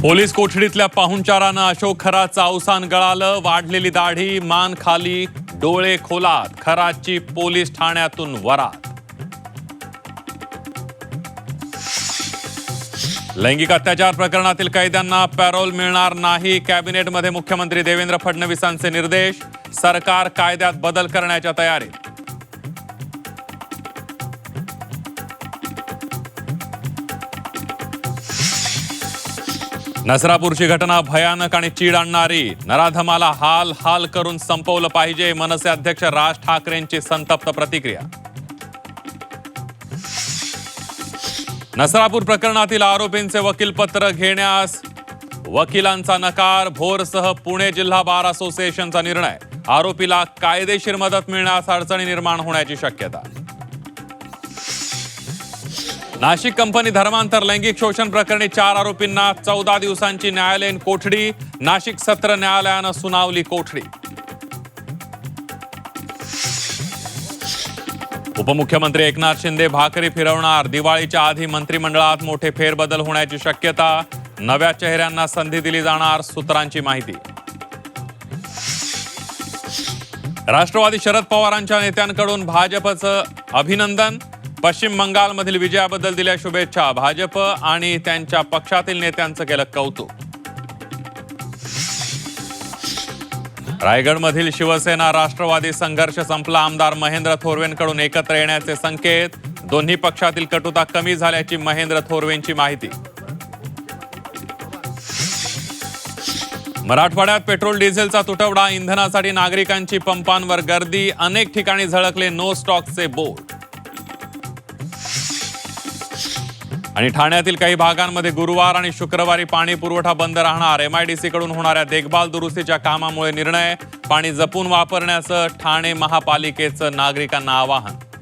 Police कोठडीतल्या पाहुणचारानं Ashok खराचं अवसान गळालं. वाढलेली दाढी, मान खाली, डोळे खोलात. खराची पोलीस ठाण्यातून वरात. लैंगिक अत्याचार प्रकरणातील कैद्यांना पॅरोल मिळणार नाही. कॅबिनेटमध्ये मुख्यमंत्री देवेंद्र फडणवीसांचे निर्देश. सरकार कायद्यात बदल करण्याच्या तयारीत. नसरापूरची घटना भयानक आणि चीड आणणारी. नराधमाला हाल हाल करून संपवलं पाहिजे. मनसे अध्यक्ष राज ठाकरेंची संतप्त प्रतिक्रिया. नसरापूर प्रकरणातील आरोपींचे वकीलपत्र घेण्यास वकिलांचा नकार. भोरसह पुणे जिल्हा बार असोसिएशनचा निर्णय. आरोपीला कायदेशीर मदत मिळण्यास अडचणी निर्माण होण्याची शक्यता. नाशिक कंपनी धर्मांतर लैंगिक शोषण प्रकरणी 4 आरोपींना 14 दिवसांची न्यायालयीन कोठडी. नाशिक सत्र न्यायालयानं सुनावली कोठडी. उपमुख्यमंत्री एकनाथ शिंदे भाकरी फिरवणार. दिवाळीच्या आधी मंत्रिमंडळात मोठे फेरबदल होण्याची शक्यता. नव्या चेहऱ्यांना संधी दिली जाणार, सूत्रांची माहिती. राष्ट्रवादी शरद पवारांच्या नेत्यांकडून भाजपचं अभिनंदन. पश्चिम बंगालमधील विजयाबद्दल दिल्या शुभेच्छा. भाजप आणि त्यांच्या पक्षातील नेत्यांचं केलं कौतुक. रायगडमधील शिवसेना राष्ट्रवादी संघर्ष संपला. आमदार महेंद्र थोरवेंकडून एकत्र येण्याचे संकेत. दोन्ही पक्षातील कटुता कमी झाल्याची महेंद्र थोरवेंची माहिती. मराठवाड्यात पेट्रोल डिझेलचा तुटवडा. इंधनासाठी नागरिकांची पंपांवर गर्दी. अनेक ठिकाणी झळकले नो स्टॉकचे बोर्ड. आणि ठाण्यातील काही भागांमध्ये गुरुवार आणि शुक्रवारी पाणी पुरवठा बंद राहणार. MIDC कडून होणाऱ्या देखभाल दुरुस्तीच्या कामामुळे निर्णय. पाणी जपून वापरण्याचं ठाणे महापालिकेचं नागरिकांना आवाहन.